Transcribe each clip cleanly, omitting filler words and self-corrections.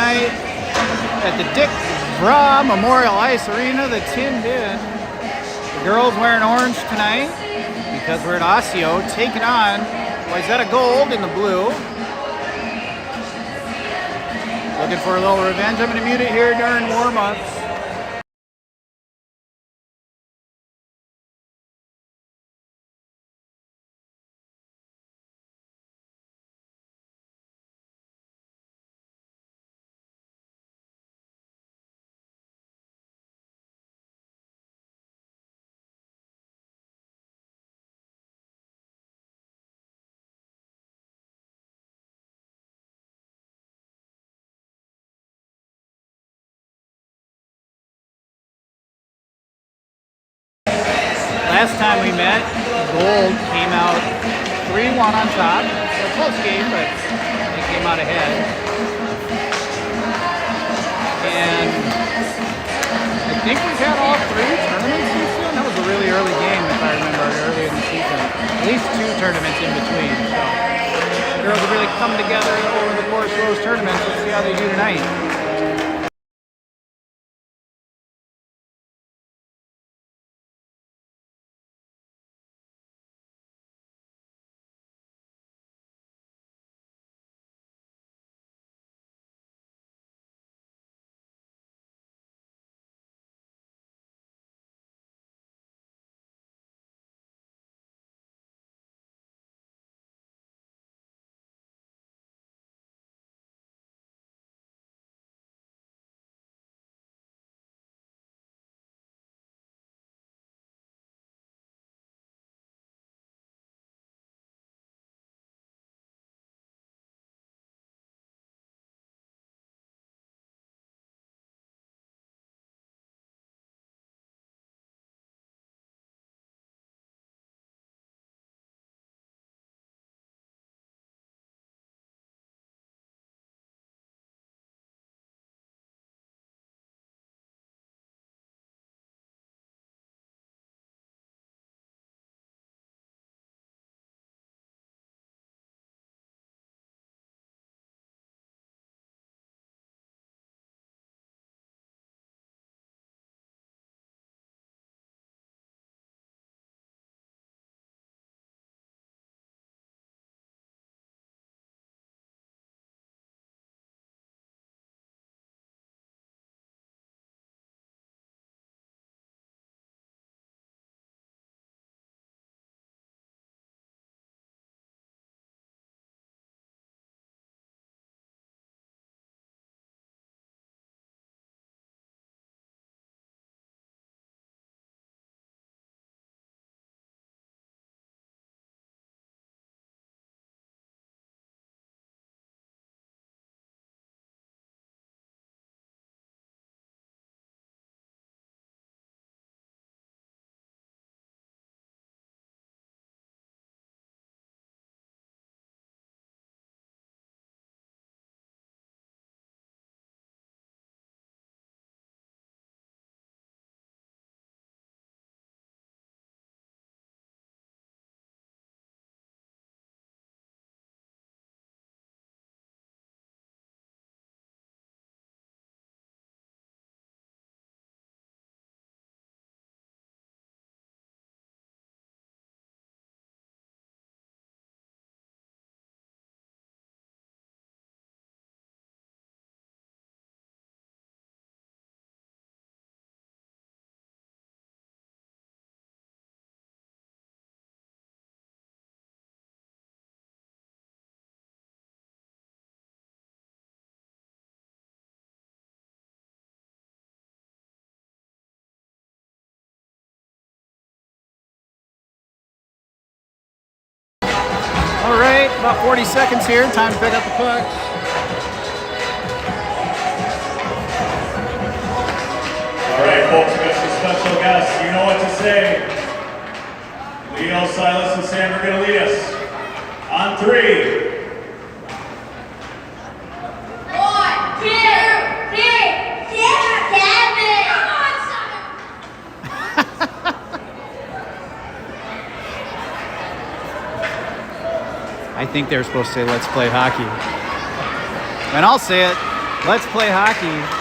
tonight at the Dick Bra Memorial Ice Arena, the Tin Bin. The girls wearing orange tonight because we're at Osseo taking on Wayzata Gold in the blue. Looking for a little revenge. I'm going to mute it here during warm-ups. Last time we met, Gold came out 3-1 on top. A close game, but they came out ahead. And I think we've had all 3 tournaments this season. That was a really early game, if I remember, earlier in the season. At least 2 tournaments in between. So the girls have really come together over the course of those tournaments. Let's see how they do tonight. All right, about 40 seconds here. Time to pick up the puck. All right, folks, we got some special guests. You know what to say. Leo, Silas, and Sam are going to lead us. On 3. 1, 2, 3, 6, 7. Come on, son. I think they're supposed to say, let's play hockey. And I'll say it, Let's play hockey.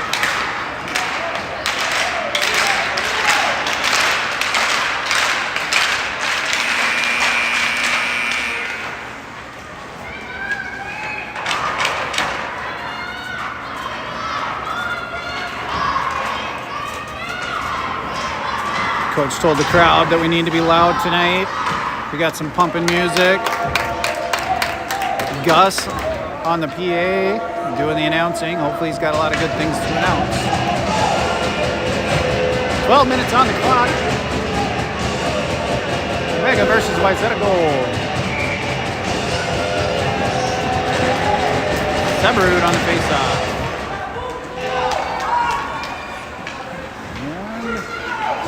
Coach told the crowd that we need to be loud tonight. We got some pumping music. Gus on the PA doing the announcing. Hopefully he's got a lot of good things to announce. 12 minutes on the clock. Omega versus Wayzata goal. Seberud on the faceoff.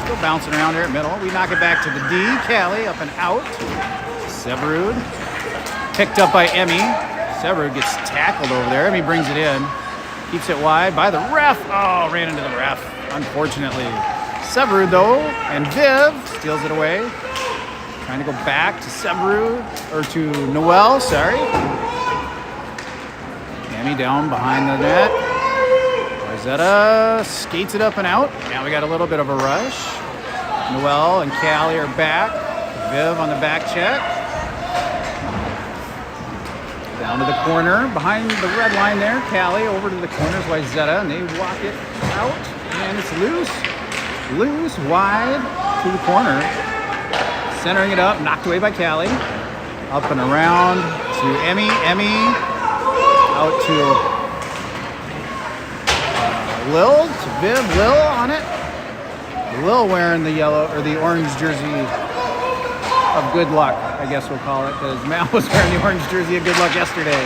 Still bouncing around here at middle. We knock it back to the D. Callie up and out. Seberud. Picked up by Emmy. Seberud gets tackled over there. Emmy brings it in. Keeps it wide by the ref. Oh, ran into the ref, unfortunately. Seberud, though, and Viv steals it away. Trying to go back to Seberud, or to Noel, sorry. Emmy down behind the net. Wayzata skates it up and out. Now we got a little bit of a rush. Noel and Callie are back. Viv on the back check. Down to the corner, behind the red line there. Callie over to the corners, Wayzata, and they walk it out. And it's loose. Loose, wide to the corner. Centering it up, knocked away by Callie. Up and around to Emmy. Emmy out to Lil, to Viv. Lil on it. Lil wearing the yellow or the orange jersey of good luck, I guess we'll call it, because Mal was wearing the orange jersey of good luck yesterday.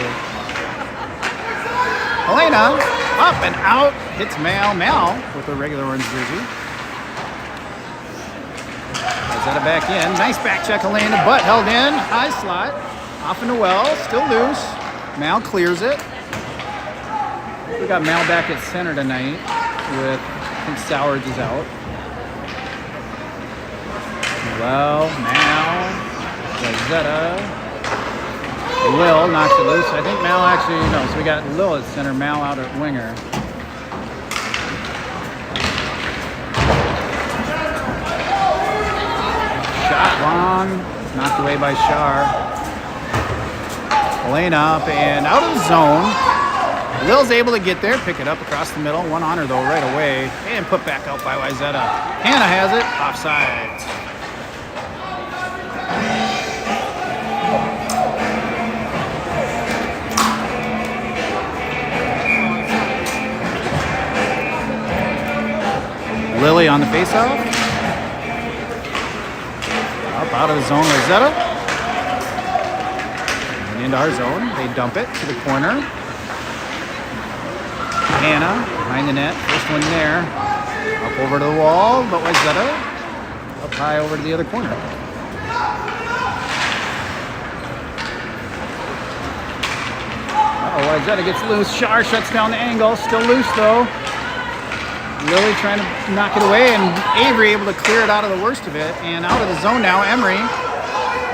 Elena up and out, hits Mal. Mal with a regular orange jersey. Wayzata back in. Nice back check, Elena, but held in. High slot. Off into Well, still loose. Mal clears it. We got Mal back at center tonight with, I think Sowards is out. Well, Mal, Wayzata. Lil knocks it loose. I think Mal actually, no, so we got Lil at center, Mal out at winger. Shot long, knocked away by Shar. Elena up and out of the zone. Lil's able to get there, pick it up across the middle. One on her though right away. And put back out by Wayzata. Hannah has it, offside. Lily on the faceoff. Up out of the zone, Wayzata. And into our zone. They dump it to the corner. Hannah behind the net. First one there. Up over to the wall, but Wayzata up high over to the other corner. Wayzata gets loose. Shar shuts down the angle. Still loose though. Lily trying to knock it away, and Avery able to clear it out of the worst of it. And out of the zone now, Emery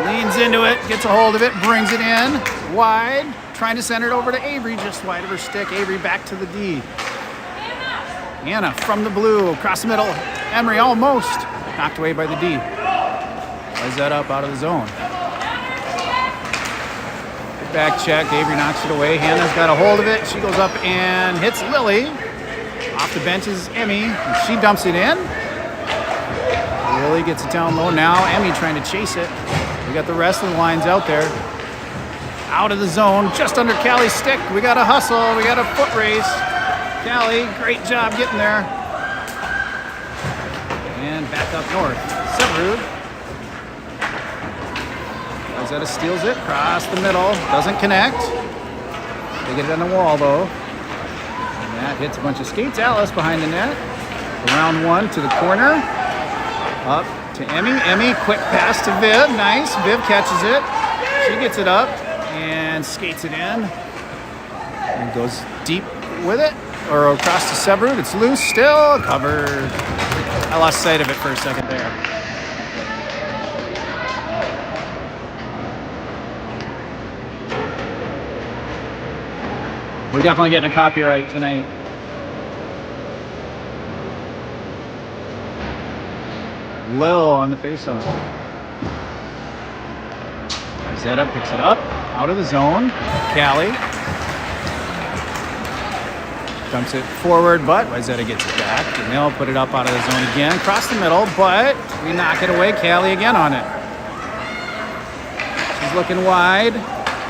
leans into it, gets a hold of it, brings it in wide, trying to send it over to Avery, just wide of her stick. Avery back to the D. Anna from the blue, across the middle. Emery almost knocked away by the D. Wayzata up out of the zone. Back check, Avery knocks it away. Hannah's got a hold of it. She goes up and hits Lily. Off the bench is Emmy, and she dumps it in. Lily gets it down low now. Emmy trying to chase it. We got the rest of the lines out there. Out of the zone, just under Callie's stick. We got a hustle, we got a foot race. Callie, great job getting there. And back up north. Seberud. Wayzata steals it, across the middle, doesn't connect. They get it on the wall though. That hits a bunch of skates. Alice behind the net. Around one to the corner. Up to Emmy. Emmy, quick pass to Viv. Nice. Viv catches it. She gets it up and skates it in. And goes deep with it. Or across to Seberud. It's loose still. Covered. I lost sight of it for a second there. We're definitely getting a copyright tonight. Lil on the face-off. Wayzata picks it up, out of the zone. Callie dumps it forward, but Wayzata gets it back. And they'll put it up out of the zone again, across the middle, but we knock it away. Callie again on it. She's looking wide.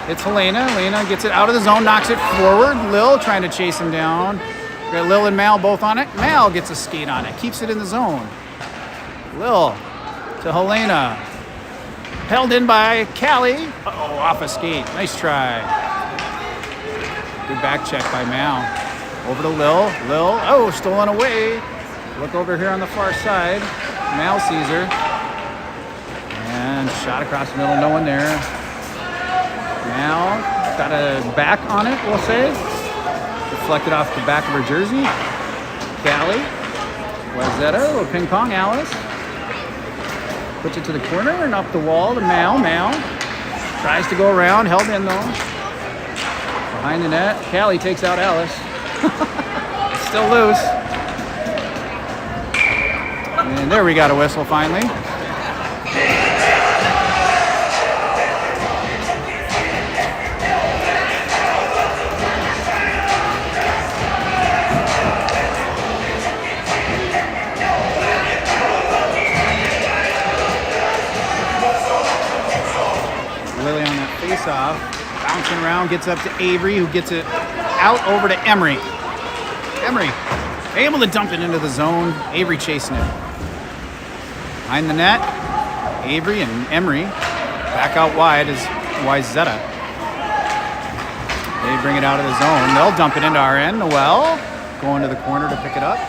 It's Helena. Helena gets it out of the zone, knocks it forward. Lil trying to chase him down. We got Lil and Mal both on it. Mal gets a skate on it, keeps it in the zone. Lil to Helena. Held in by Callie. Uh-oh, off a skate. Nice try. Good back check by Mal. Over to Lil. Lil, oh, stolen away. Look over here on the far side. Mal sees her. And shot across the middle, no one there. Mal got a back on it, we'll say. Reflected off the back of her jersey. Callie. Wayzata, little ping pong, Alice. Puts it to the corner and up the wall to Mal. Mal tries to go around, held in though. Behind the net, Callie takes out Alice. Still loose. And there we got a whistle finally. Lily on that face-off, bouncing around, gets up to Avery, who gets it out over to Emery. Emery able to dump it into the zone. Avery chasing it. Behind the net, Avery and Emery. Back out wide is Wayzata. They bring it out of the zone. They'll dump it into our end. Noel going to the corner to pick it up.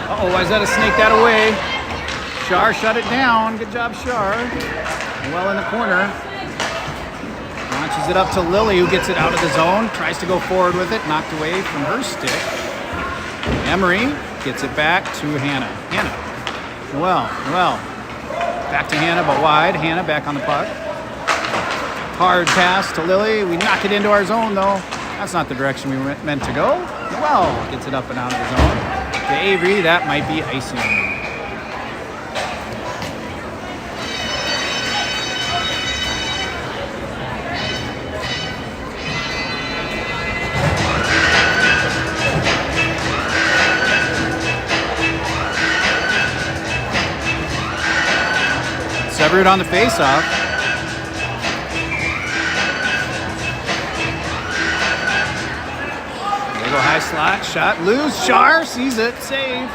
Uh-oh, Wayzata snaked that away. Shar shut it down. Good job, Shar. Well in the corner. Launches it up to Lily, who gets it out of the zone. Tries to go forward with it. Knocked away from her stick. Emery gets it back to Hannah. Hannah. Noel. Back to Hannah, but wide. Hannah back on the puck. Hard pass to Lily. We knock it into our zone, though. That's not the direction we meant to go. Noel gets it up and out of the zone. To Avery, that might be icing. Severed on the face-off. There you go, high slot, shot, loose, Shar sees it, save.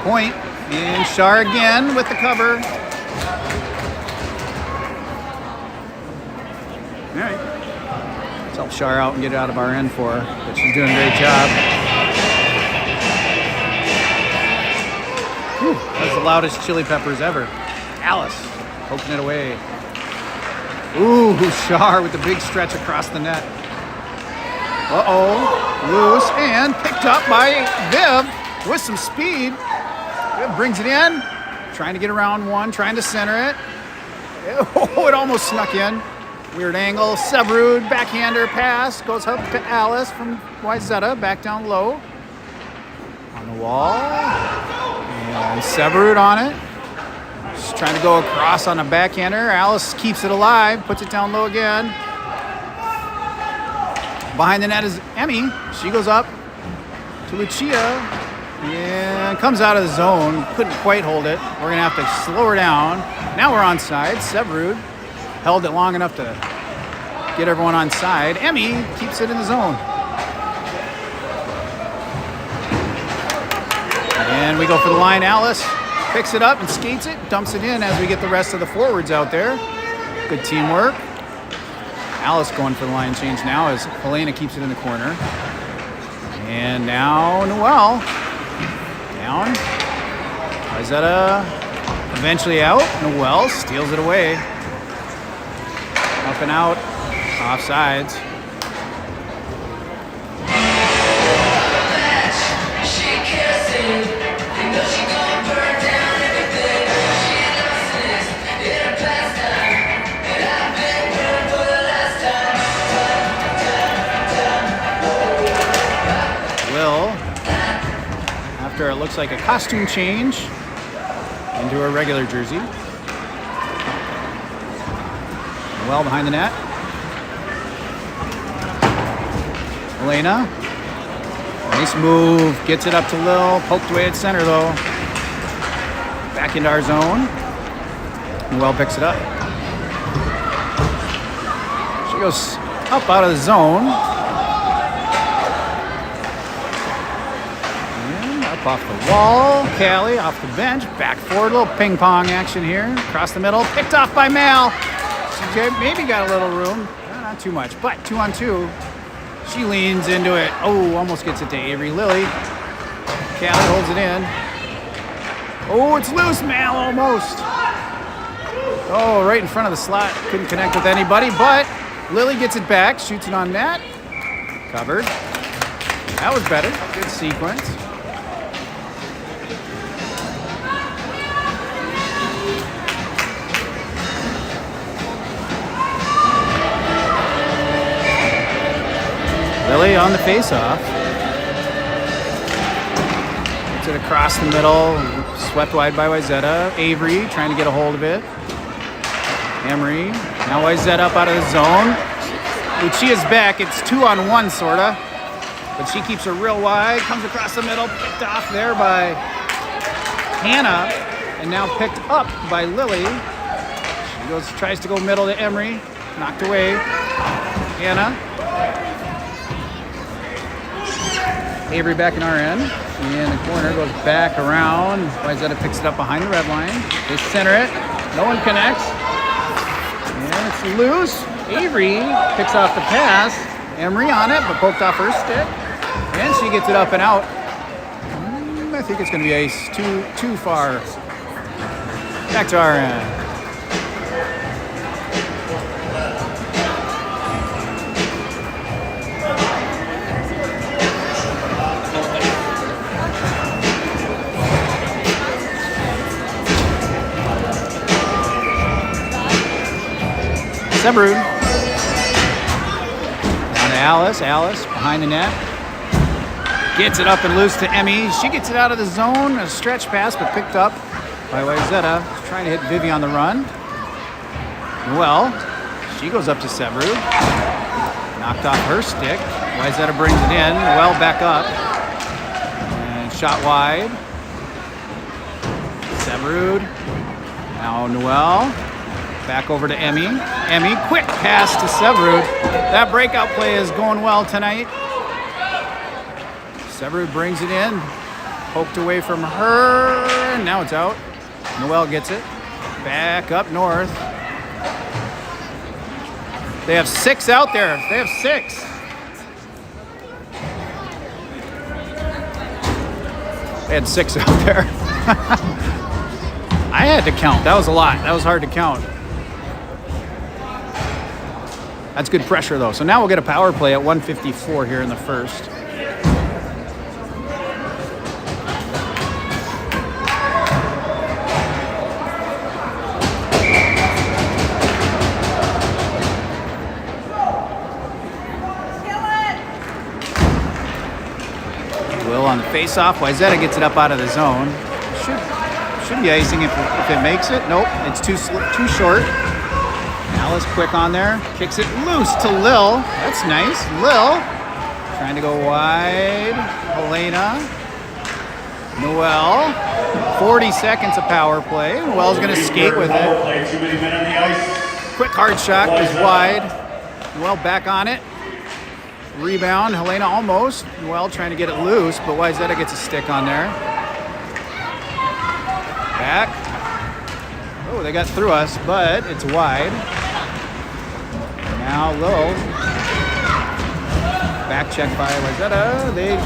Point, and Shar again with the cover. All right, let's help Shar out and get it out of our end for her, but she's doing a great job. Whew, that was the loudest chili peppers ever. Alice poking it away. Ooh, Shar with the big stretch across the net. Uh-oh, loose and picked up by Viv with some speed. Viv brings it in, trying to get around one, trying to center it. Oh, it almost snuck in. Weird angle. Severud, backhander pass, goes up to Alice from Wayzata, back down low. On the wall. And Severud on it. Just trying to go across on a backhander. Alice keeps it alive, puts it down low again. Behind the net is Emmy. She goes up to Lucia and comes out of the zone. Couldn't quite hold it. We're going to have to slow her down. Now we're on side. Severud held it long enough to get everyone on side. Emmy keeps it in the zone. And we go for the line. Alice picks it up and skates it, dumps it in as we get the rest of the forwards out there. Good teamwork. Alice going for the line change now as Helena keeps it in the corner. And now Noel. Down. Wayzata eventually out. Noel steals it away. Up and out. Offsides. after it looks like a costume change into her regular jersey. Well behind the net. Elena. Nice move. Gets it up to Lil. Poked away at center though. Back into our zone. Noel picks it up. She goes up out of the zone. And up off the wall. Callie off the bench. Back forward. Little ping pong action here. Across the middle. Picked off by Mal. She maybe got a little room. Not too much, but 2-on-2. She leans into it. Oh, almost gets it to Avery. Lily. Callie holds it in. Oh, it's loose, Mal, almost. Oh, right in front of the slot. Couldn't connect with anybody, but Lily gets it back. Shoots it on net. Covered. That was better. Good sequence. Lily on the face-off. Gets it across the middle. Swept wide by Wayzata. Avery trying to get a hold of it. Emery. Now Wayzata up out of the zone. Lucia's back. It's 2-on-1 sorta. But she keeps her real wide. Comes across the middle. Picked off there by Hannah. And now picked up by Lily. She goes, tries to go middle to Emery. Knocked away. Hannah. Avery back in our end. And the corner goes back around. Wayzata picks it up behind the red line. They center it. No one connects. And it's loose. Avery picks off the pass. Emery on it, but poked off her stick. And she gets it up and out. I think it's going to be ace. Too far. Back to our end. Sebrud. Down to Alice. Alice behind the net. Gets it up and loose to Emmy. She gets it out of the zone. A stretch pass, but picked up by Wayzata. Trying to hit Vivi on the run. Well, she goes up to Sebrud. Knocked off her stick. Wayzata brings it in. Well back up. And shot wide. Sebrud. Now Noel. Back over to Emmy. Emmy, quick pass to Sebrud. That breakout play is going well tonight. Sebrud brings it in. Poked away from her. And now it's out. Noel gets it. Back up north. They have 6 out there. They have 6. They had 6 out there. I had to count. That was a lot. That was hard to count. That's good pressure, though. So now we'll get a power play at 1:54 here in the first. Will on the face-off. Wayzata gets it up out of the zone. Should be icing if it makes it. Nope, it's too short. Alice quick on there. Kicks it loose to Lil. That's nice. Lil trying to go wide. Helena. Noel. 40 seconds of power play. Noel's going to skate with it. Quick hard shot goes wide. Noel back on it. Rebound. Helena almost. Noel trying to get it loose, but Wayzata gets a stick on there. Back. Oh, they got through us, but it's wide. Now Lil. Back check by Wayzata. They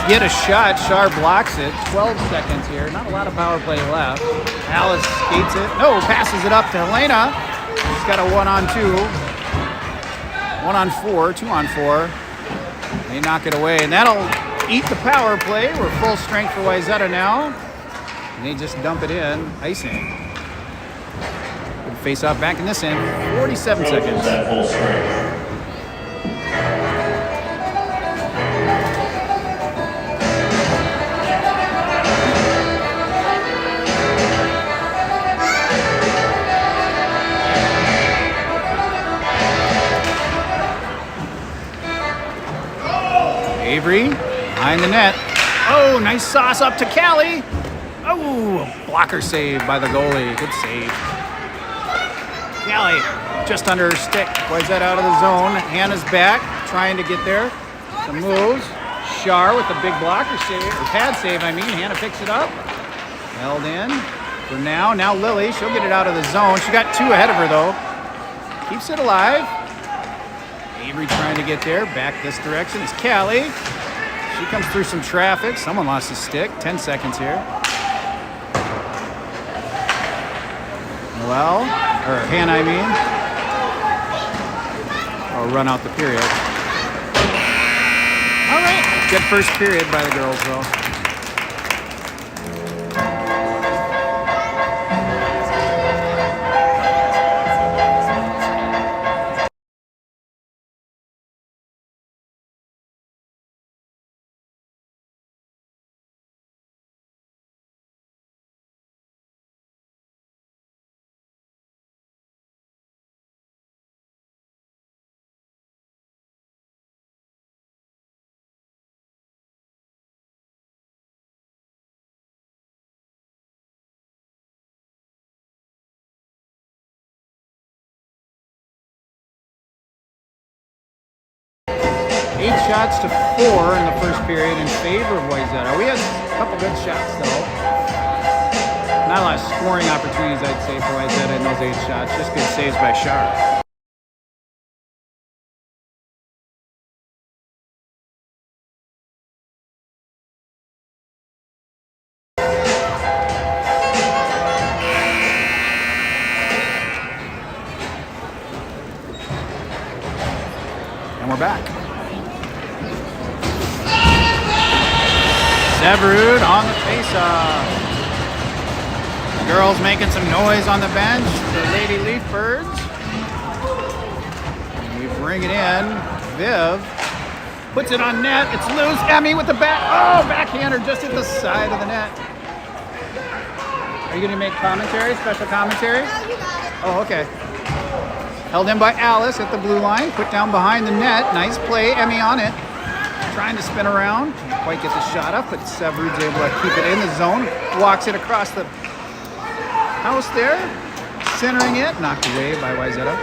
get a shot. Shar blocks it. 12 seconds here. Not a lot of power play left. Alice skates it. No, passes it up to Helena. She's got a 1-on-2. 1-on-4. 2-on-4. They knock it away, and that'll eat the power play. We're full strength for Wayzata now. And they just dump it in. Icing. Good face off back in this end. 47 seconds. At full strength. behind the net. Oh, nice sauce up to Callie. Oh, blocker save by the goalie. Good save. Callie just under her stick. Wayzata out of the zone. Hannah's back, trying to get there. Some moves. Shar with the big blocker save, or pad save, I mean. Hannah picks it up. Held in for now. Now Lily, she'll get it out of the zone. She got 2 ahead of her though. Keeps it alive. Avery trying to get there. Back this direction is Callie. She comes through some traffic. Someone lost a stick. 10 seconds here. Noelle, or Hannah, I mean. Or run out the period. All right. Good first period by the girls, though. Eight shots to 4 in the first period in favor of Wayzata. We had a couple good shots though. Not a lot of scoring opportunities, I'd say, for Wayzata in those 8 shots. Just good saves by Shar. And we're back. Severud on the face-off. The girls making some noise on the bench. The Lady Leaf Birds. And we bring it in. Viv puts it on net. It's loose. Emmy with the back. Oh, backhander just at the side of the net. Are you going to make commentary? Special commentary? No, you got it. Oh, okay. Held in by Alice at the blue line. Put down behind the net. Nice play. Emmy on it. Trying to spin around. Can't quite get the shot up, but Severud's able to keep it in the zone. Walks it across the house there. Centering it. Knocked away by Wayzata.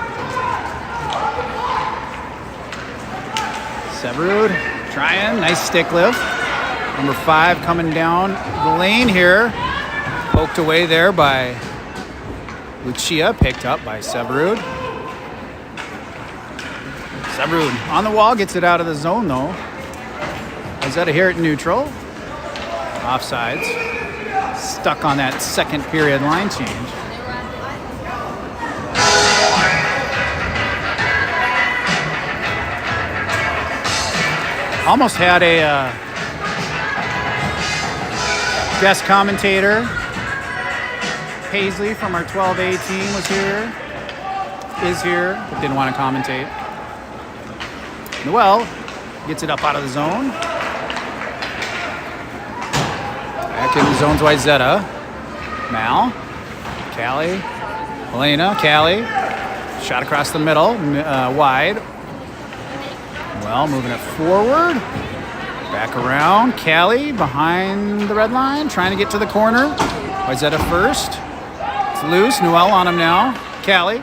Severud trying. Nice stick lift. Number 5 coming down the lane here. Poked away there by Lucia. Picked up by Severud. Severud on the wall. Gets it out of the zone though. Wayzata here at neutral. Offsides. Stuck on that second period line change. Almost had a guest commentator. Paisley from our 12A team was here. Is here, but didn't want to commentate. Noelle gets it up out of the zone. Back in the zone's Wayzata. Mal. Callie. Elena. Callie. Shot across the middle. Wide. Well, moving it forward. Back around. Callie behind the red line. Trying to get to the corner. Wayzata first. It's loose. Noelle on him now. Callie.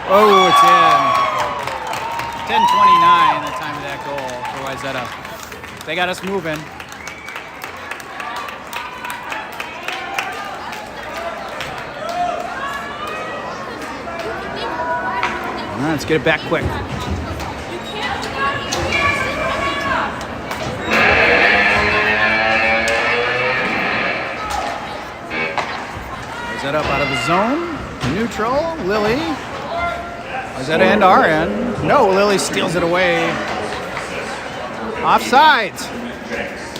Oh, it's in. 10:29 the time of that goal for Wayzata. They got us moving. All right, let's get it back quick. Wayzata up out of the zone. Neutral. Lily. Wayzata end our end. No, Lily steals it away. Offsides.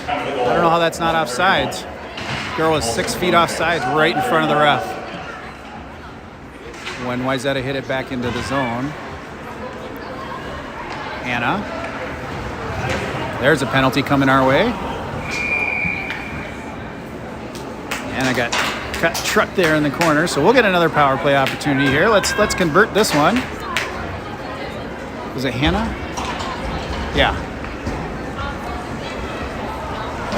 I don't know how that's not offsides. Girl was 6 feet offsides right in front of the ref. When Wayzata hit it back into the zone. Anna. There's a penalty coming our way. Anna got cut truck there in the corner, so we'll get another power play opportunity here. Let's convert this one. Was it Hannah? Yeah.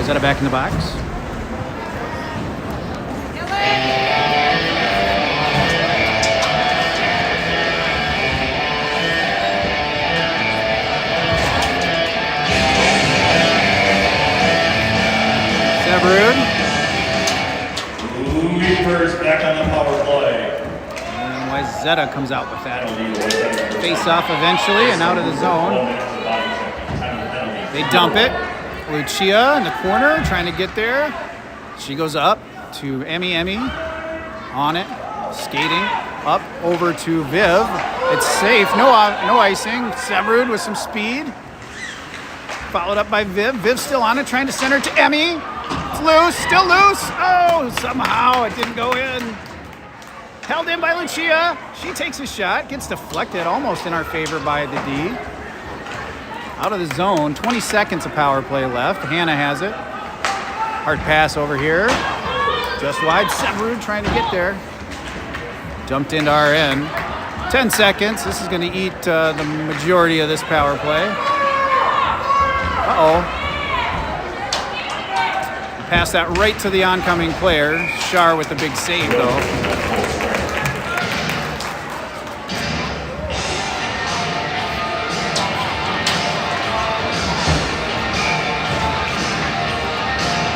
Wayzata back in the box. Severud. Leapers back on the power play. And Wayzata comes out with that. Face off eventually and out of the zone. They dump it. Lucia in the corner trying to get there. She goes up to Emmy on it. Skating up over to Viv. It's safe. No icing. Severud with some speed. Followed up by Viv. Viv still on it, trying to send her to Emmy. It's loose, still loose. Oh, somehow it didn't go in. Held in by Lucia. She takes a shot, gets deflected almost in our favor by the D. Out of the zone, 20 seconds of power play left. Hannah has it. Hard pass over here. Just wide. Severud trying to get there. Dumped into our end. 10 seconds. This is going to eat the majority of this power play. Uh-oh. Pass that right to the oncoming player. Shar with the big save, though.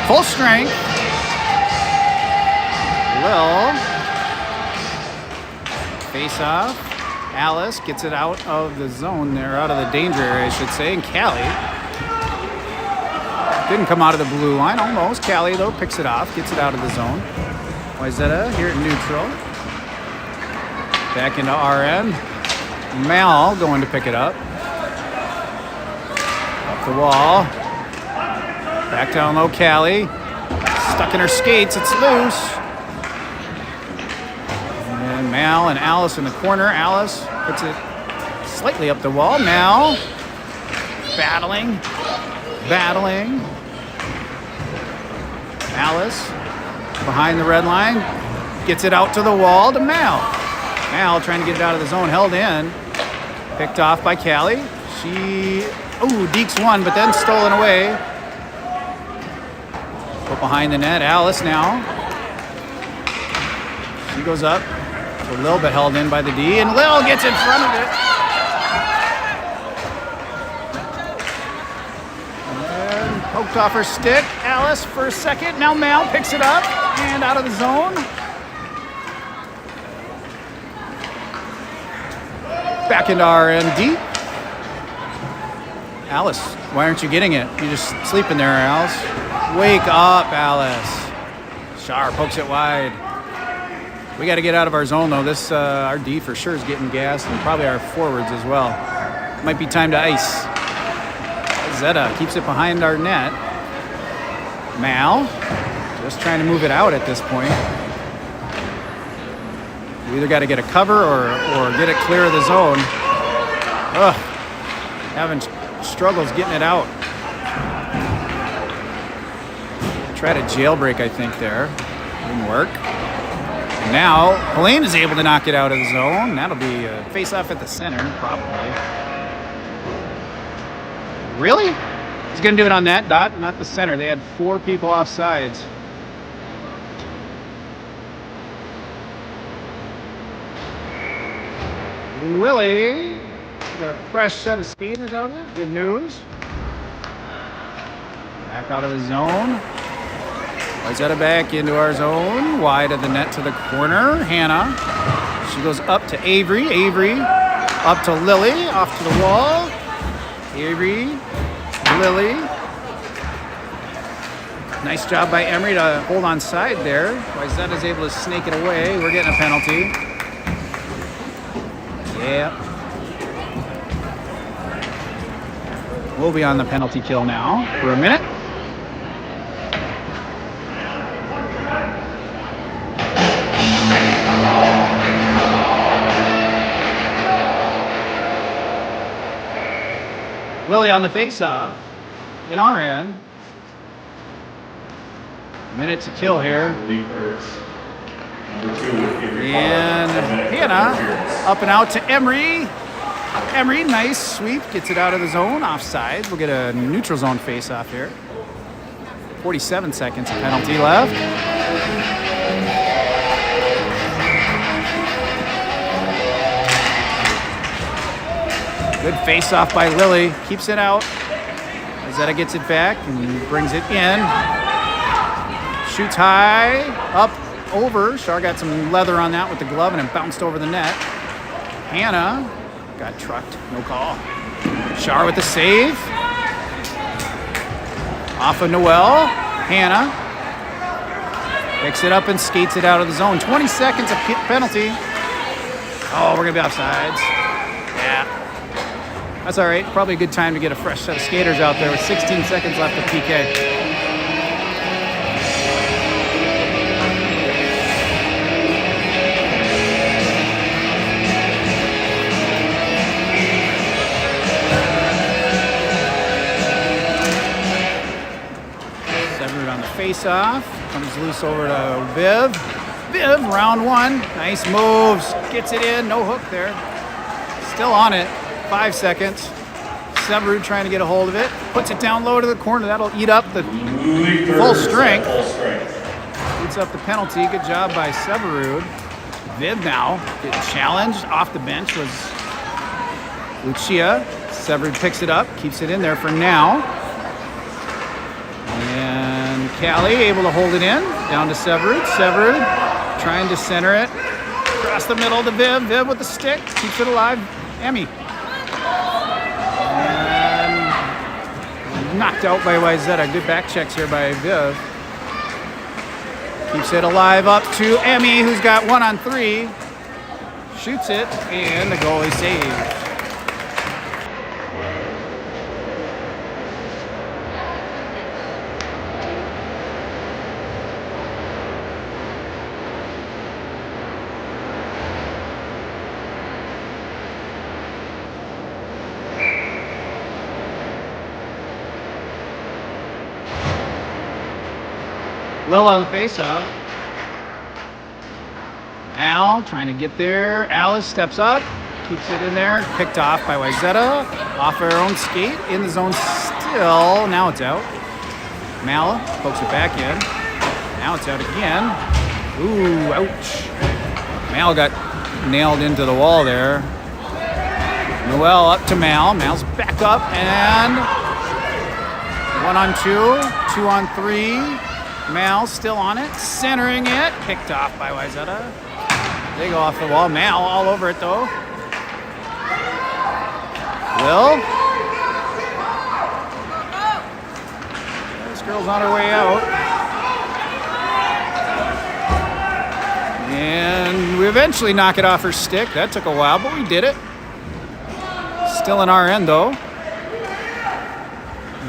Full strength. Lil. Face off. Alice gets it out of the zone there, out of the danger area, I should say. And Callie. Didn't come out of the blue line, almost. Callie, though, picks it off, gets it out of the zone. Wayzata here at neutral. Back into RN. Mal going to pick it up. Up the wall. Back down low, Callie. Stuck in her skates, it's loose. And Mal and Alice in the corner. Alice puts it slightly up the wall. Mal battling. Alice behind the red line. Gets it out to the wall to Mal. Mal trying to get it out of the zone, held in. Picked off by Callie. She, dekes one, but then stolen away. Put behind the net. Alice now. She goes up. A little bit held in by the D, and Lil gets in front of it. And poked off her stick. Alice for a second. Now Mal picks it up and out of the zone. Back into our end deep. Alice, why aren't you getting it? You're just sleeping there, Alice. Wake up, Alice. Shar pokes it wide. We got to get out of our zone, though. This our D for sure is getting gassed, and probably our forwards as well. Might be time to ice. Zeta keeps it behind our net. Mal just trying to move it out at this point. We either got to get a cover or get it clear of the zone. Ugh, having struggles getting it out. Tried a jailbreak, I think, there. Didn't work. And now, Helene is able to knock it out of the zone. That'll be a face-off at the center, probably. Really? He's going to do it on that dot, not the center. They had 4 people off sides. Willie, got a fresh set of skaters out there. Good news. Back out of the zone. Wayzata back into our zone. Wide of the net to the corner. Hannah. She goes up to Avery. Avery up to Lily. Off to the wall. Avery. Lily. Nice job by Emery to hold on side there. Wayzata's able to snake it away. We're getting a penalty. Yeah. We'll be on the penalty kill now for a minute. Willie on the face-off in our end. Minute to kill here. And Hannah up and out to Emery. Emery, nice sweep, gets it out of the zone, offside. We'll get a neutral zone face-off here. 47 seconds of penalty left. Good face-off by Lily. Keeps it out. Wayzata gets it back and brings it in. Shoots high, up, over. Shar got some leather on that with the glove and it bounced over the net. Hannah got trucked, no call. Shar with the save. Off of Noel. Hannah picks it up and skates it out of the zone. 20 seconds of penalty. Oh, we're gonna be offsides. Yeah. That's all right. Probably a good time to get a fresh set of skaters out there with 16 seconds left of PK. Face-off, comes loose over to Viv. Viv, round one, nice moves, gets it in, no hook there. Still on it, 5 seconds. Severud trying to get a hold of it, puts it down low to the corner, that'll eat up the full strength. Eats up the penalty, good job by Severud. Viv now getting challenged, off the bench was Lucia. Severud picks it up, keeps it in there for now. Callie able to hold it in, down to Severud. Severud trying to center it. Across the middle to Viv. Viv with the stick, keeps it alive. Emmy. And knocked out by Wayzata. Good back checks here by Viv. Keeps it alive up to Emmy, who's got 1-on-3. Shoots it, and the goalie saves. Lil on the face-off. Al trying to get there. Alice steps up, keeps it in there. Picked off by Wayzata. Off her own skate. In the zone still. Now it's out. Mala pokes it back in. Now it's out again. Ooh, ouch. Mal got nailed into the wall there. Noel up to Mal. Mal's back up and 1-on-2, 2-on-3. Mal still on it, centering it, picked off by Wayzata. They go off the wall. Mal all over it though. Will. This girl's on her way out. And we eventually knock it off her stick. That took a while, but we did it. Still in our end though.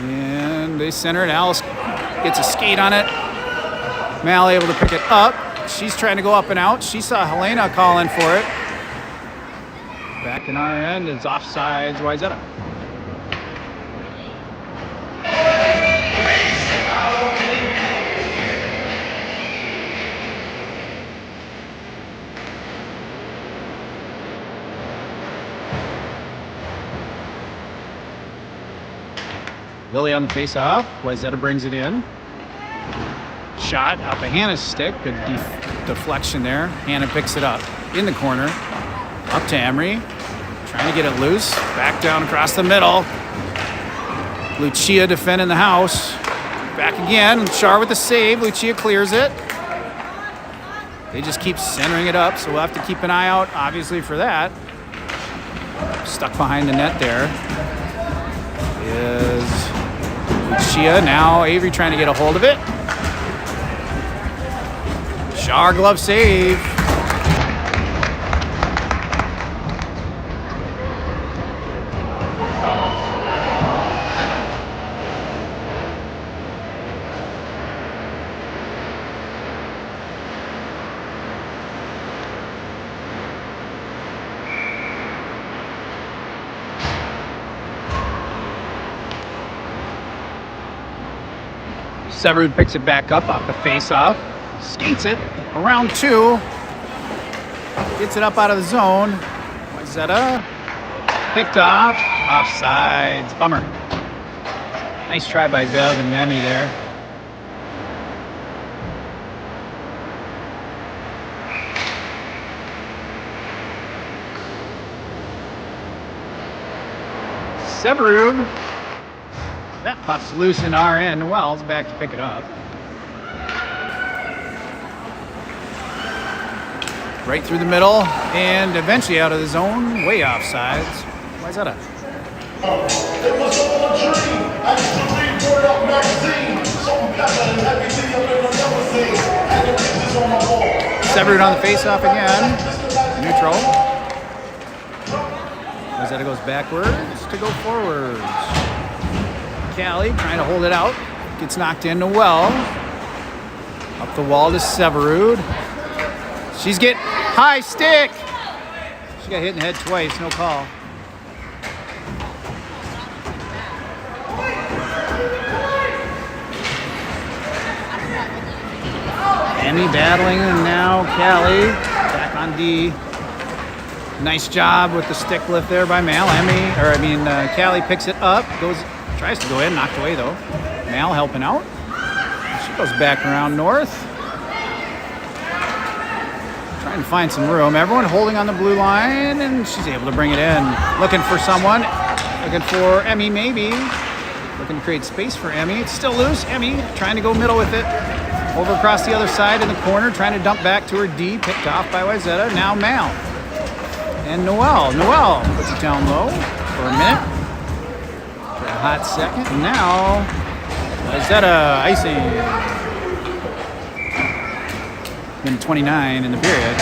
And they center it. Alice gets a skate on it. Mal able to pick it up. She's trying to go up and out. She saw Helena calling for it. Back in our end is offsides Wayzata. Lily on the face-off. Wayzata brings it in. Shot up of Hannah's stick. Good deflection there. Hannah picks it up in the corner. Up to Emery. Trying to get it loose. Back down across the middle. Lucia defending the house. Back again. Char with the save. Lucia clears it. They just keep centering it up, so we'll have to keep an eye out, obviously, for that. Stuck behind the net there is Lucia. Now Avery trying to get a hold of it. Char glove save. Severud picks it back up off the face-off. Skates it around 2. Gets it up out of the zone. Wayzata picked off. Offsides. Bummer. Nice try by Bev and Emmy there. Severud. That puck's loose in our end. Wells back to pick it up. Right through the middle and eventually out of the zone, way off sides. Wayzata. It was all a dream. I used to read Word Up magazine. Something better than everything I've ever seen. Had the pictures on my wall. Severud on the face-off again. Neutral. Wayzata goes backwards to go forwards. Callie trying to hold it out. Gets knocked into Well. Up the wall to Severud. She's getting high stick. She got hit in the head twice, no call. Emmy battling, and now Callie back on D. Nice job with the stick lift there by Mal. Callie picks it up, tries to go in, knocked away though. Mal helping out. She goes back around north. Trying to find some room. Everyone holding on the blue line, and she's able to bring it in. Looking for someone. Looking for Emmy maybe. Looking to create space for Emmy. It's still loose. Emmy trying to go middle with it. Over across the other side in the corner, trying to dump back to her D, picked off by Wayzata. Now Mal. And Noelle. Noelle puts it down low for a minute. For a hot second. And now Wayzata icing. Minute 29 in the period.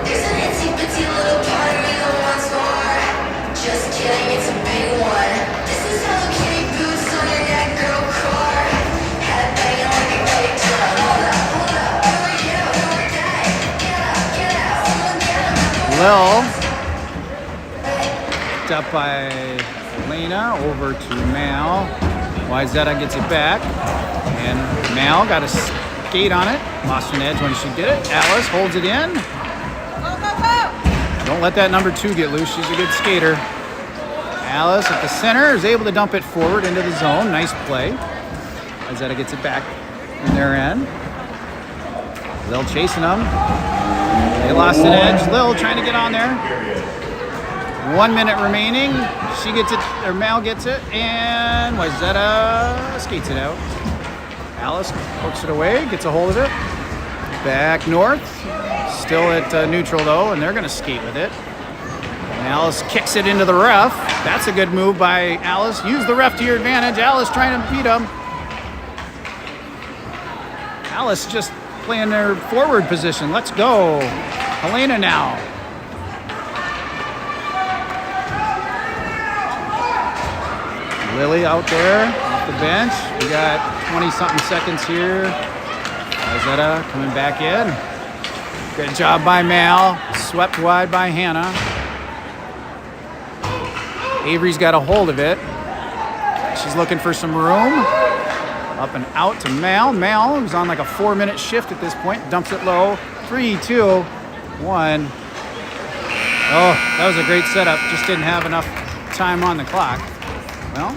There's an itsy bitsy little part of me that wants more. Just kidding, it's a big one. This is Hello Kitty boots on your neck, girl core. Head banging like a kick drum. Hold up, who are you? Who are they? Get out, someone get him. Lil, picked up by Elena, over to Mal. Wayzata gets it back, and Mal got a skate on it. Lost an edge when she did it. Alice holds it in. Don't let that number 2 get loose. She's a good skater. Alice at the center is able to dump it forward into the zone. Nice play. Wayzata gets it back in their end. Lil chasing them. They lost an edge. Lil trying to get on there. 1 minute remaining. She gets it, or Mal gets it, and Wayzata skates it out. Alice pokes it away, gets a hold of it. Back north. Still at neutral though, and they're going to skate with it. And Alice kicks it into the ref. That's a good move by Alice. Use the ref to your advantage. Alice trying to beat him. Alice just playing their forward position. Let's go. Helena now. Lily out there off the bench. We got 20-something seconds here. Wayzata coming back in. Good job by Mal. Swept wide by Hannah. Avery's got a hold of it. She's looking for some room. Up and out to Mal. Mal, who's on like a 4-minute shift at this point, dumps it low. 3, 2, 1. Oh, that was a great setup. Just didn't have enough time on the clock. Well,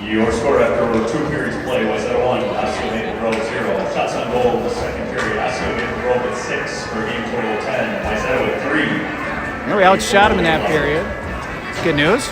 Your score after 2 periods play was at 1, Osceola Maple Grove 0. Shots on goal in the second period, Osceola Maple Grove at 6 for a game total of 10. Wayzata with 3. yeah, we outshot him in that period. It's good news.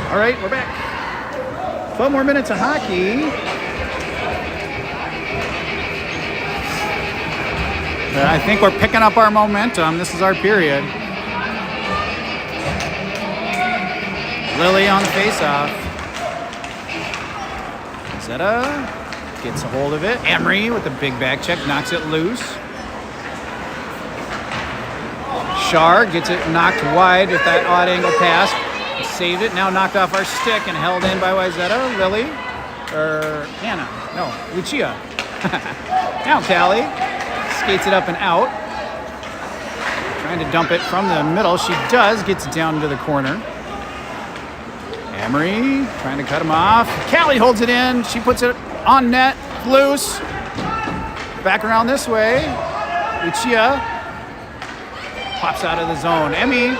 All right, we're back. 12 more minutes of hockey. I think we're picking up our momentum. This is our period. Lily on the face-off. Wayzata gets a hold of it. Emery with the big back check, knocks it loose. Shar gets it knocked wide with that odd angle pass. Saved it, now knocked off our stick and held in by Wayzata. Lily, or Hannah, no, Lucia. Now Callie skates it up and out. Trying to dump it from the middle. She does, gets it down to the corner. Emery trying to cut him off. Callie holds it in. She puts it on net, loose. Back around this way. Lucia pops out of the zone. Emmy,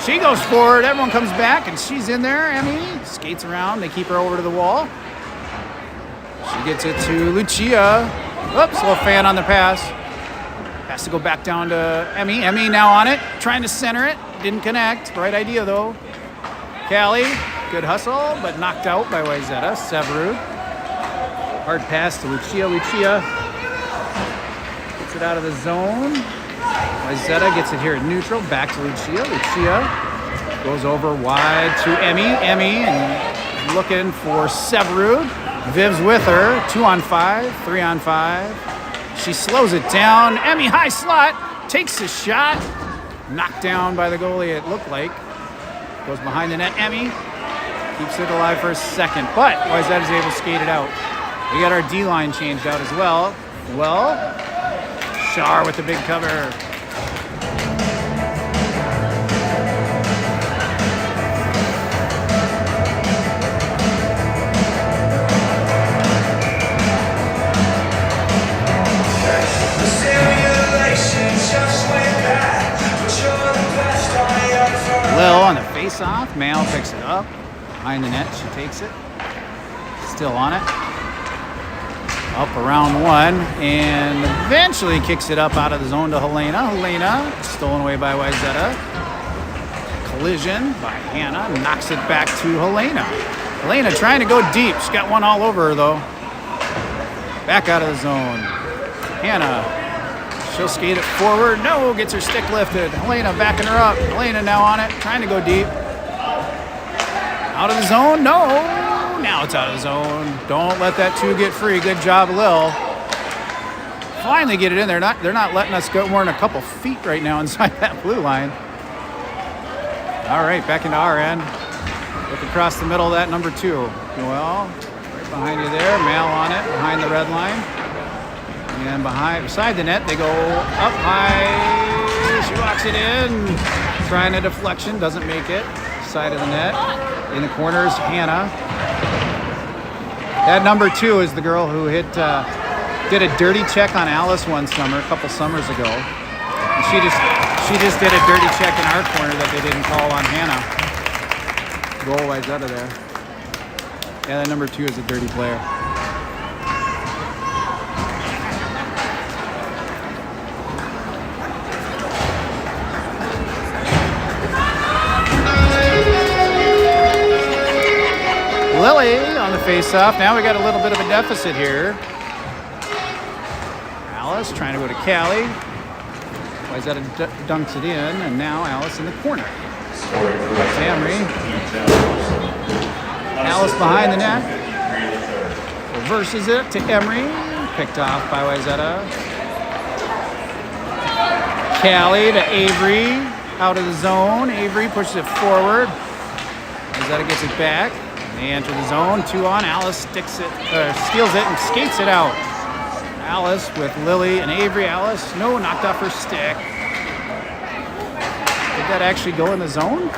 she goes forward. Everyone comes back, and she's in there. Emmy skates around. They keep her over to the wall. She gets it to Lucia. Oops, little fan on the pass. Has to go back down to Emmy. Emmy now on it, trying to center it. Didn't connect. Right idea, though. Callie, good hustle, but knocked out by Wayzata. Severud. Hard pass to Lucia. Lucia gets it out of the zone. Wayzata gets it here at neutral. Back to Lucia. Lucia goes over wide to Emmy. Emmy and looking for Severud. Viv's with her. 2-on-5, 3-on-5. She slows it down. Emmy high slot. Takes a shot. Knocked down by the goalie, it looked like. Goes behind the net. Emmy keeps it alive for a second. But Wayzata is able to skate it out. We got our D-line changed out as well. Well, Shar with the big cover. Lil on the face-off. Mal picks it up. Behind the net, she takes it. Still on it. Up around one. And eventually kicks it up out of the zone to Helena. Helena, stolen away by Wayzata. Collision by Hannah. Knocks it back to Helena. Helena trying to go deep. She's got one all over her, though. Back out of the zone. Hannah. She'll skate it forward. No, gets her stick lifted. Helena backing her up. Helena now on it, trying to go deep. Out of the zone? No. Now it's out of the zone. Don't let that two get free. Good job, Lil. Finally get it in there. They're not letting us go more than a couple feet right now inside that blue line. All right, back into our end. Look across the middle of that number 2. Well, right behind you there. Mal on it, behind the red line. And beside the net, they go up high. She walks it in. Trying a deflection, doesn't make it. Side of the net. In the corners, Hannah. That number 2 is the girl who did a dirty check on Alice one summer, a couple summers ago. And she just did a dirty check in our corner that they didn't call on Hannah. Goal Wayzata there. Yeah, that number 2 is a dirty player. Lily on the face-off. Now we got a little bit of a deficit here. Alice trying to go to Callie. Wayzata dunks it in, and now Alice in the corner. Emery. Alice behind the net. Reverses it to Emery. Picked off by Wayzata. Callie to Avery. Out of the zone. Avery pushes it forward. Wayzata gets it back. They enter the zone. 2 on. Alice steals it and skates it out. Alice with Lily and Avery. Alice, no, knocked off her stick. Did that actually go in the zone?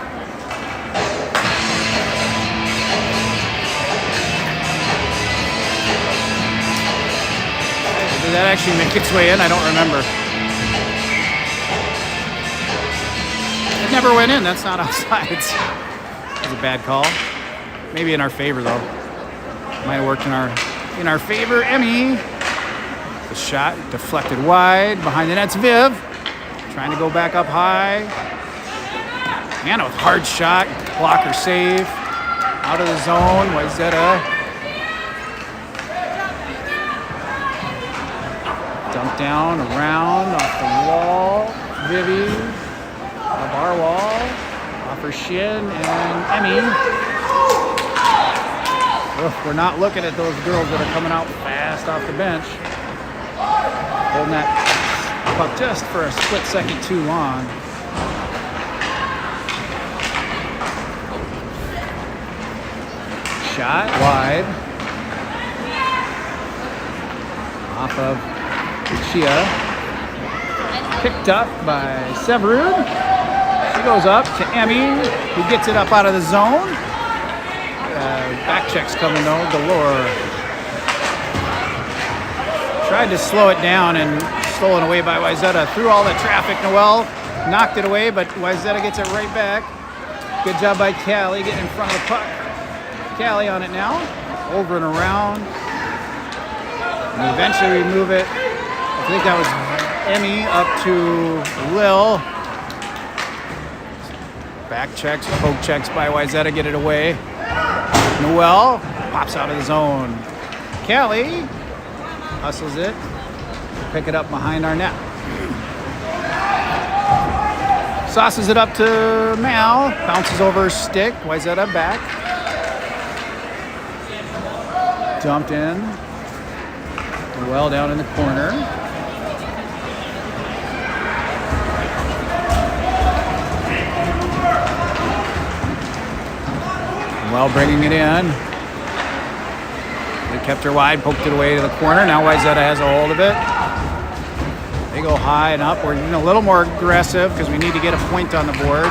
Did that actually make its way in? I don't remember. It never went in. That's not offside. That was a bad call. Maybe in our favor, though. Might have worked in our favor. Emmy. The shot deflected wide. Behind the net's Viv. Trying to go back up high. Hannah with hard shot. Blocker save. Out of the zone. Wayzata. Dump down, around, off the wall. Vivi. Of our wall. Off her shin. And Emmy. We're not looking at those girls that are coming out fast off the bench. Holding that puck just for a split second too long. Shot wide. Off of Chia. Picked up by Severud. She goes up to Emmy, who gets it up out of the zone. Back checks coming though, galore. Tried to slow it down and stolen away by Wayzata. Through all the traffic, Noel knocked it away, but Wayzata gets it right back. Good job by Callie getting in front of the puck. Callie on it now, over and around. And eventually we move it. I think that was Emmy up to Lil. Back checks, poke checks by Wayzata, get it away. Noel pops out of the zone. Callie hustles it. Pick it up behind our net. Sauces it up to Mal. Bounces over her stick. Wayzata back. Dumped in. Well down in the corner. Well bringing it in. They kept her wide, poked it away to the corner. Now Wayzata has a hold of it. They go high and up. We're getting a little more aggressive because we need to get a point on the board.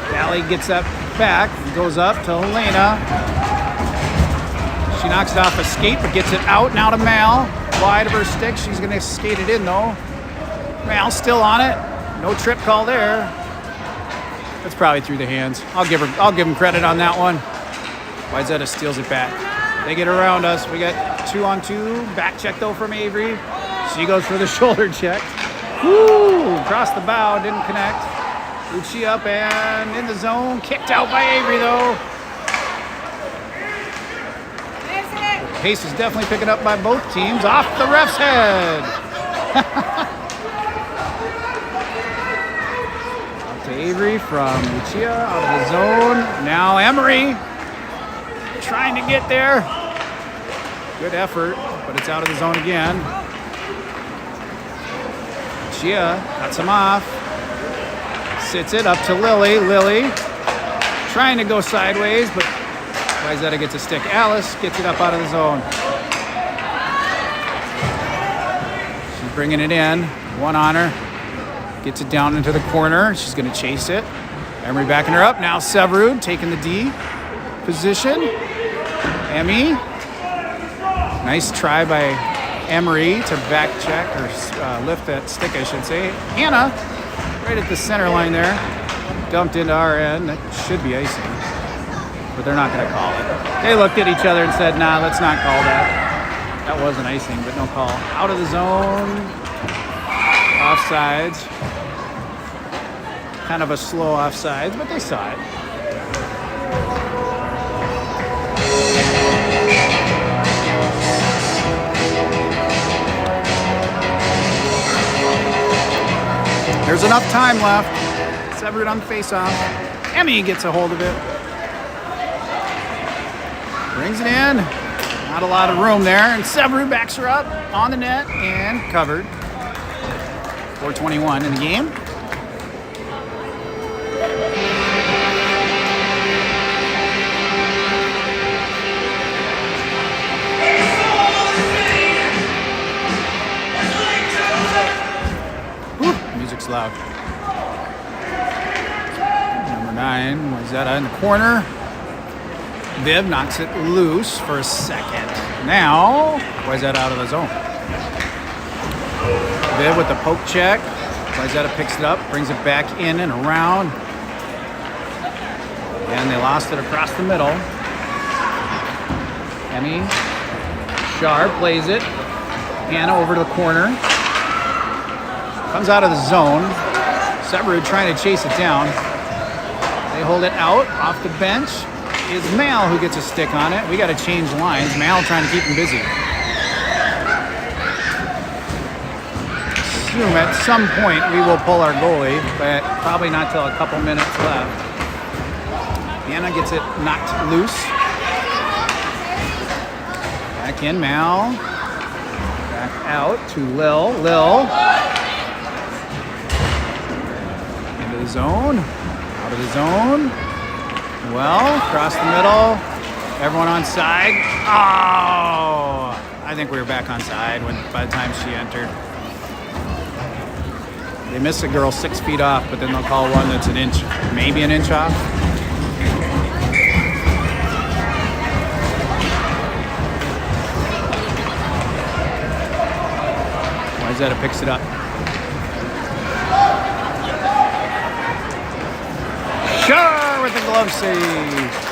Callie gets that back, goes up to Helena. She knocks it off a skate, but gets it out now to Mal. Wide of her stick. She's going to skate it in though. Mal still on it. No trip call there. That's probably through the hands. I'll give him credit on that one. Wayzata steals it back. They get around us. We got 2-on-2. Back check though from Avery. She goes for the shoulder check. Woo! Across the bow, didn't connect. Uchi up and in the zone. Kicked out by Avery though. The pace is definitely picking up by both teams. Off the ref's head. To Avery from Lucia out of the zone. Now Emery trying to get there. Good effort, but it's out of the zone again. Lucia cuts him off. Sits it up to Lily. Lily trying to go sideways, but Wayzata gets a stick. Alice gets it up out of the zone. She's bringing it in. One on her. Gets it down into the corner. She's going to chase it. Emery backing her up. Now Severud taking the D position. Emmy. Nice try by Emery to back check or lift that stick, I should say. Hannah, right at the center line there. Dumped into our end. That should be icing. But they're not going to call it. They looked at each other and said, nah, let's not call that. That wasn't icing, but no call. Out of the zone. Offsides. Kind of a slow offsides, but they saw it. There's enough time left. Severed on the face-off. Emmy gets a hold of it. Brings it in. Not a lot of room there. And Severu backs her up on the net and covered. 4:21 in the game. Whew, music's loud. Number 9, Wayzata in the corner. Viv knocks it loose for a second. Now, Wayzata out of the zone. Viv with the poke check. Wayzata picks it up, brings it back in and around. And they lost it across the middle. Emmy Sharp plays it. Hannah over to the corner. Comes out of the zone. Severud trying to chase it down. They hold it out off the bench. Is Mal who gets a stick on it. We got to change lines. Mal trying to keep him busy. Assume at some point we will pull our goalie, but probably not till a couple minutes left. Anna gets it knocked loose. Back in, Mal. Back out to Lil. Lil. Into the zone. Out of the zone. Well, across the middle. Everyone on side. Oh! I think we were back on side by the time she entered. They miss a girl 6 feet off, but then they'll call one that's an inch, maybe an inch off. Wayzata picks it up. Sure with the glove save.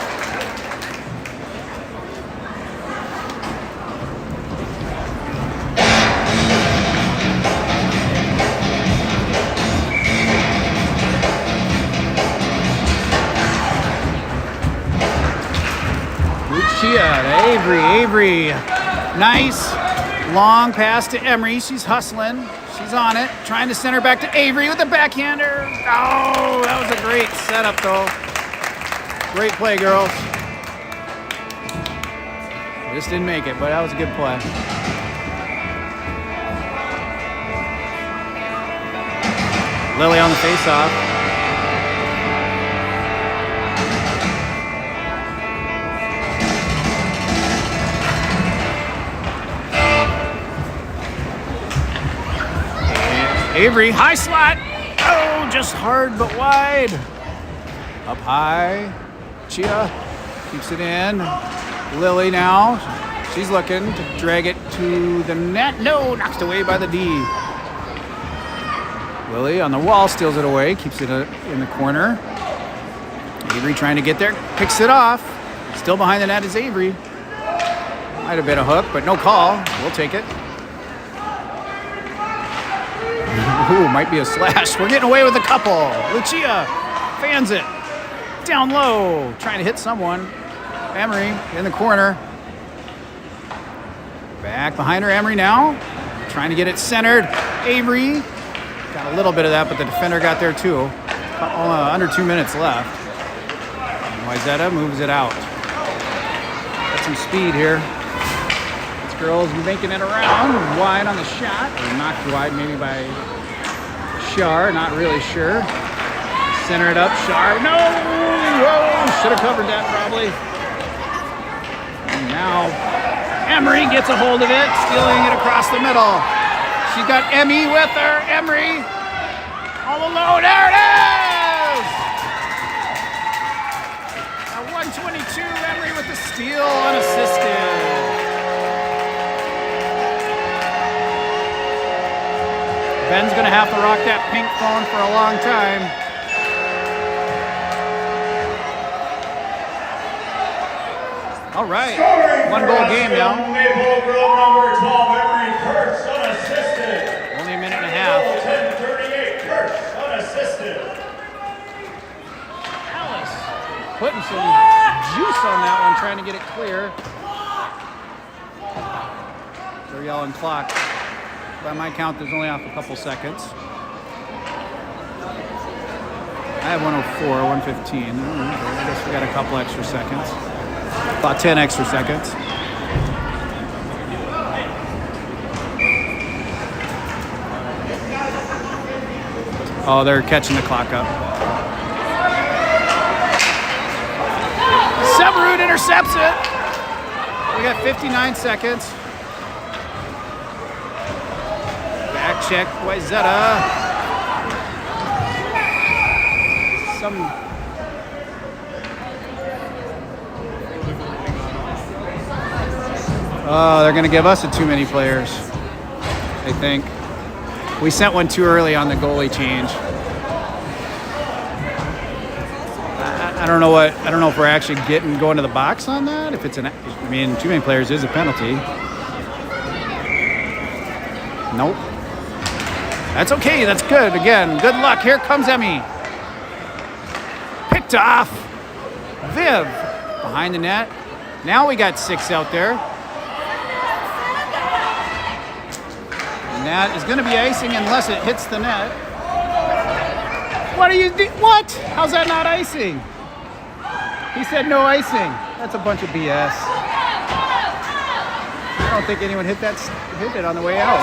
Avery, nice long pass to Emery. She's hustling. She's on it. Trying to send her back to Avery with a backhander. Oh, that was a great setup, though. Great play, girls. Just didn't make it, but that was a good play. Lily on the face-off. Avery, high slot. Oh, just hard but wide. Up high. Chia keeps it in. Lily now. She's looking to drag it to the net. No, knocked away by the D. Lily on the wall, steals it away, keeps it in the corner. Avery trying to get there, picks it off. Still behind the net is Avery. Might have been a hook, but no call. We'll take it. Ooh, might be a slash. We're getting away with a couple. Lucia fans it. Down low, trying to hit someone. Emery in the corner. Back behind her, Emery now. Trying to get it centered. Avery. Got a little bit of that, but the defender got there too. Under 2 minutes left. And Wayzata moves it out. Got some speed here. This girl's making it around. Wide on the shot. Or knocked wide maybe by Shar. Not really sure. Center it up. Shar. No! Whoa! Should have covered that probably. And now Emery gets a hold of it. Stealing it across the middle. She's got Emmy with her. Emery all alone. There it is! At 122, Emery with the steal unassisted. Ben's going to have to rock that pink phone for a long time. All right. 1 goal game now. Number 12, Emery Kurtz, unassisted. Only a minute and a half. 10:38, Kurtz, unassisted. Alice putting some juice on that one, trying to get it clear. They're yelling clock. By my count, there's only off a couple seconds. I have 104, 115. I guess we got a couple extra seconds. About 10 extra seconds. Oh, they're catching the clock up. Severud intercepts it. We got 59 seconds. Back check, Wayzata. Oh, they're going to give us too many players, I think. We sent one too early on the goalie change. I don't know if we're actually going to the box on that. If it's too many players is a penalty. Nope. That's okay. That's good. Again, good luck. Here comes Emmy. Picked off. Viv behind the net. Now we got 6 out there. And that is going to be icing unless it hits the net. What are you doing? What? How's that not icing? He said no icing. That's a bunch of BS. don't think anyone hit it on the way out.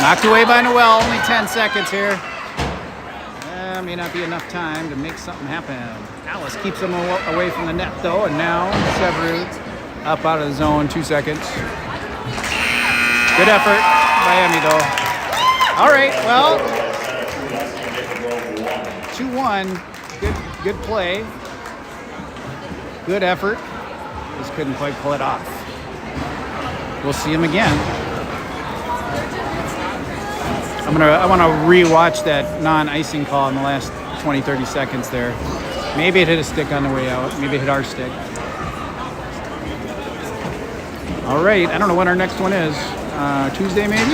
Knocked away by Noel, only 10 seconds here. May not be enough time to make something happen. Alice keeps him away from the net though, and now Severu up out of the zone, 2 seconds. Good effort by Emmy though. All right, well, 2-1, good play. Good effort. Just couldn't quite pull it off. We'll see him again. I want to re-watch that non-icing call in the last 20-30 seconds there. Maybe it hit a stick on the way out. Maybe it hit our stick. All right, I don't know when our next one is. Tuesday maybe?